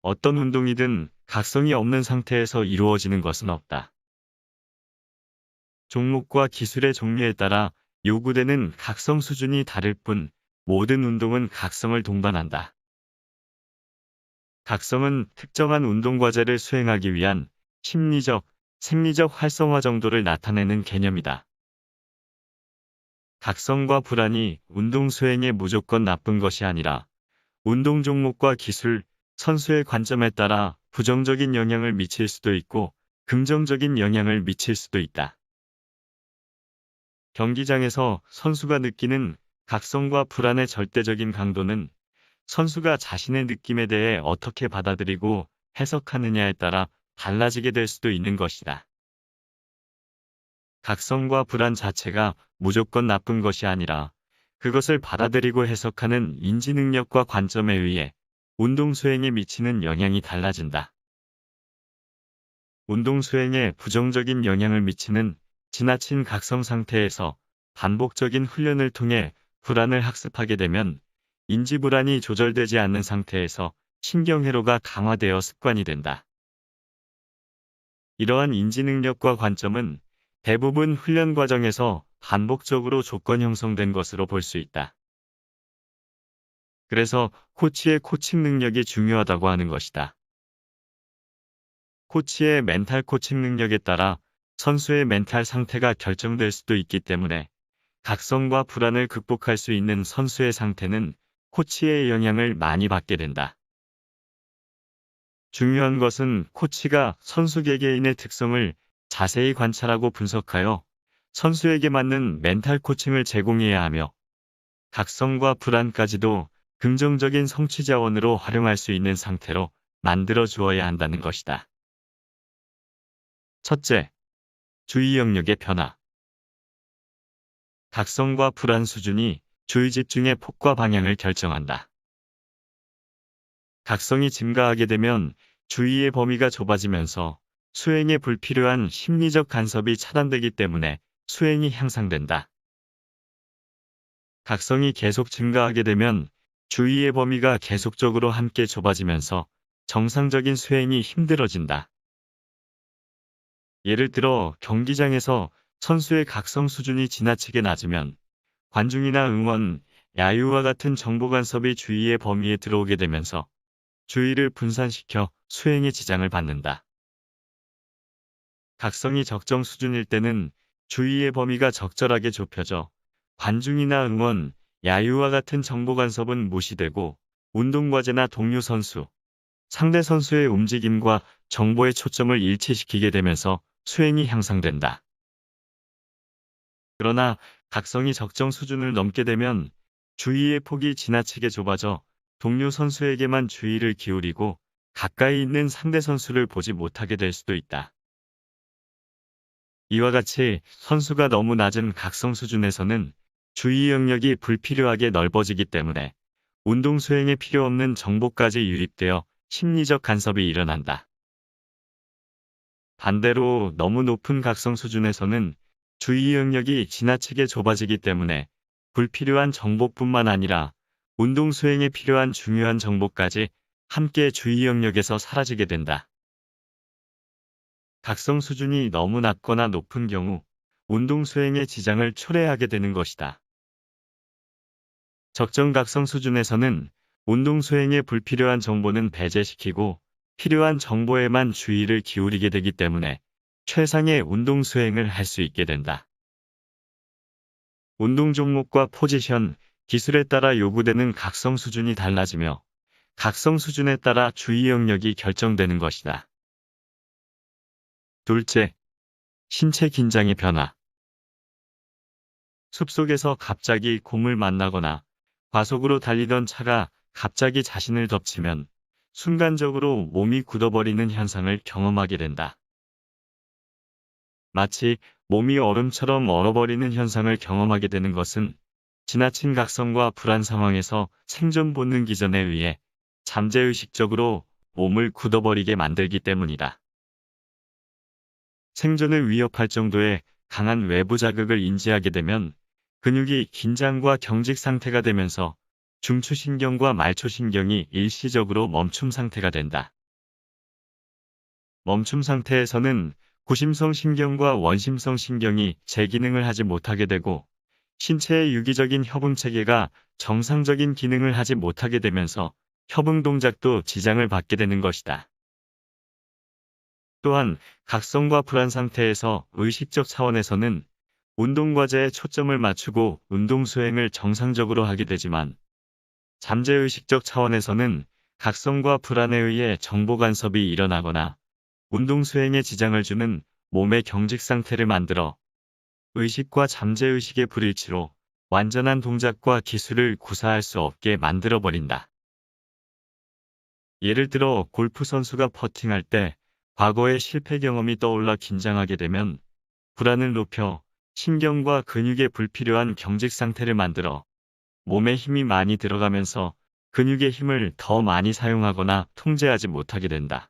어떤 운동이든 각성이 없는 상태에서 이루어지는 것은 없다. 종목과 기술의 종류에 따라 요구되는 각성 수준이 다를 뿐 모든 운동은 각성을 동반한다. 각성은 특정한 운동 과제를 수행하기 위한 심리적, 생리적 활성화 정도를 나타내는 개념이다. 각성과 불안이 운동 수행에 무조건 나쁜 것이 아니라 운동 종목과 기술, 선수의 관점에 따라 부정적인 영향을 미칠 수도 있고 긍정적인 영향을 미칠 수도 있다. 경기장에서 선수가 느끼는 각성과 불안의 절대적인 강도는 선수가 자신의 느낌에 대해 어떻게 받아들이고 해석하느냐에 따라 달라지게 될 수도 있는 것이다. 각성과 불안 자체가 무조건 나쁜 것이 아니라 그것을 받아들이고 해석하는 인지 능력과 관점에 의해 운동 수행에 미치는 영향이 달라진다. 운동 수행에 부정적인 영향을 미치는 지나친 각성 상태에서 반복적인 훈련을 통해 불안을 학습하게 되면 인지불안이 조절되지 않는 상태에서 신경회로가 강화되어 습관이 된다. 이러한 인지능력과 관점은 대부분 훈련 과정에서 반복적으로 조건 형성된 것으로 볼 수 있다. 그래서 코치의 코칭 능력이 중요하다고 하는 것이다. 코치의 멘탈 코칭 능력에 따라 선수의 멘탈 상태가 결정될 수도 있기 때문에 각성과 불안을 극복할 수 있는 선수의 상태는 코치의 영향을 많이 받게 된다. 중요한 것은 코치가 선수 개개인의 특성을 자세히 관찰하고 분석하여 선수에게 맞는 멘탈 코칭을 제공해야 하며 각성과 불안까지도 긍정적인 성취 자원으로 활용할 수 있는 상태로 만들어 주어야 한다는 것이다. 첫째, 주의 영역의 변화. 각성과 불안 수준이 주의 집중의 폭과 방향을 결정한다. 각성이 증가하게 되면 주의의 범위가 좁아지면서 수행에 불필요한 심리적 간섭이 차단되기 때문에 수행이 향상된다. 각성이 계속 증가하게 되면 주의의 범위가 계속적으로 함께 좁아지면서 정상적인 수행이 힘들어진다. 예를 들어 경기장에서 선수의 각성 수준이 지나치게 낮으면 관중이나 응원, 야유와 같은 정보 간섭이 주의의 범위에 들어오게 되면서 주의를 분산시켜 수행에 지장을 받는다. 각성이 적정 수준일 때는 주의의 범위가 적절하게 좁혀져 관중이나 응원, 야유와 같은 정보 간섭은 무시되고 운동과제나 동료 선수, 상대 선수의 움직임과 정보의 초점을 일치시키게 되면서 수행이 향상된다. 그러나 각성이 적정 수준을 넘게 되면 주의의 폭이 지나치게 좁아져 동료 선수에게만 주의를 기울이고 가까이 있는 상대 선수를 보지 못하게 될 수도 있다. 이와 같이 선수가 너무 낮은 각성 수준에서는 주의 영역이 불필요하게 넓어지기 때문에 운동 수행에 필요 없는 정보까지 유입되어 심리적 간섭이 일어난다. 반대로 너무 높은 각성 수준에서는 주의 영역이 지나치게 좁아지기 때문에 불필요한 정보뿐만 아니라 운동 수행에 필요한 중요한 정보까지 함께 주의 영역에서 사라지게 된다. 각성 수준이 너무 낮거나 높은 경우 운동 수행에 지장을 초래하게 되는 것이다. 적정 각성 수준에서는 운동 수행에 불필요한 정보는 배제시키고 필요한 정보에만 주의를 기울이게 되기 때문에 최상의 운동 수행을 할 수 있게 된다. 운동 종목과 포지션, 기술에 따라 요구되는 각성 수준이 달라지며 각성 수준에 따라 주의 영역이 결정되는 것이다. 둘째, 신체 긴장의 변화. 숲속에서 갑자기 곰을 만나거나 과속으로 달리던 차가 갑자기 자신을 덮치면 순간적으로 몸이 굳어버리는 현상을 경험하게 된다. 마치 몸이 얼음처럼 얼어버리는 현상을 경험하게 되는 것은 지나친 각성과 불안 상황에서 생존 본능 기전에 의해 잠재의식적으로 몸을 굳어버리게 만들기 때문이다. 생존을 위협할 정도의 강한 외부 자극을 인지하게 되면 근육이 긴장과 경직 상태가 되면서 중추신경과 말초신경이 일시적으로 멈춤 상태가 된다. 멈춤 상태에서는 구심성 신경과 원심성 신경이 제 기능을 하지 못하게 되고 신체의 유기적인 협응 체계가 정상적인 기능을 하지 못하게 되면서 협응 동작도 지장을 받게 되는 것이다. 또한 각성과 불안 상태에서 의식적 차원에서는 운동 과제에 초점을 맞추고 운동 수행을 정상적으로 하게 되지만 잠재의식적 차원에서는 각성과 불안에 의해 정보 간섭이 일어나거나 운동 수행에 지장을 주는 몸의 경직 상태를 만들어 의식과 잠재의식의 불일치로 완전한 동작과 기술을 구사할 수 없게 만들어버린다. 예를 들어 골프 선수가 퍼팅할 때 과거의 실패 경험이 떠올라 긴장하게 되면 불안을 높여 신경과 근육의 불필요한 경직 상태를 만들어 몸에 힘이 많이 들어가면서 근육의 힘을 더 많이 사용하거나 통제하지 못하게 된다.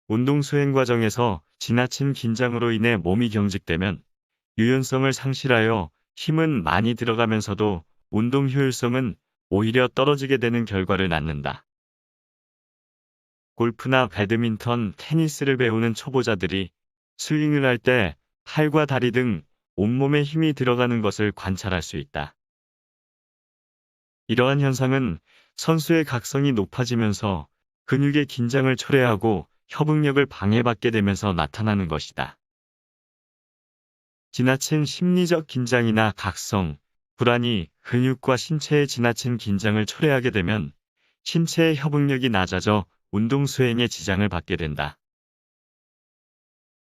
운동 수행 과정에서 지나친 긴장으로 인해 몸이 경직되면 유연성을 상실하여 힘은 많이 들어가면서도 운동 효율성은 오히려 떨어지게 되는 결과를 낳는다. 골프나 배드민턴, 테니스를 배우는 초보자들이 스윙을 할 때 팔과 다리 등 온몸에 힘이 들어가는 것을 관찰할 수 있다. 이러한 현상은 선수의 각성이 높아지면서 근육의 긴장을 초래하고 협응력을 방해받게 되면서 나타나는 것이다. 지나친 심리적 긴장이나 각성, 불안이 근육과 신체의 지나친 긴장을 초래하게 되면 신체의 협응력이 낮아져 운동 수행에 지장을 받게 된다.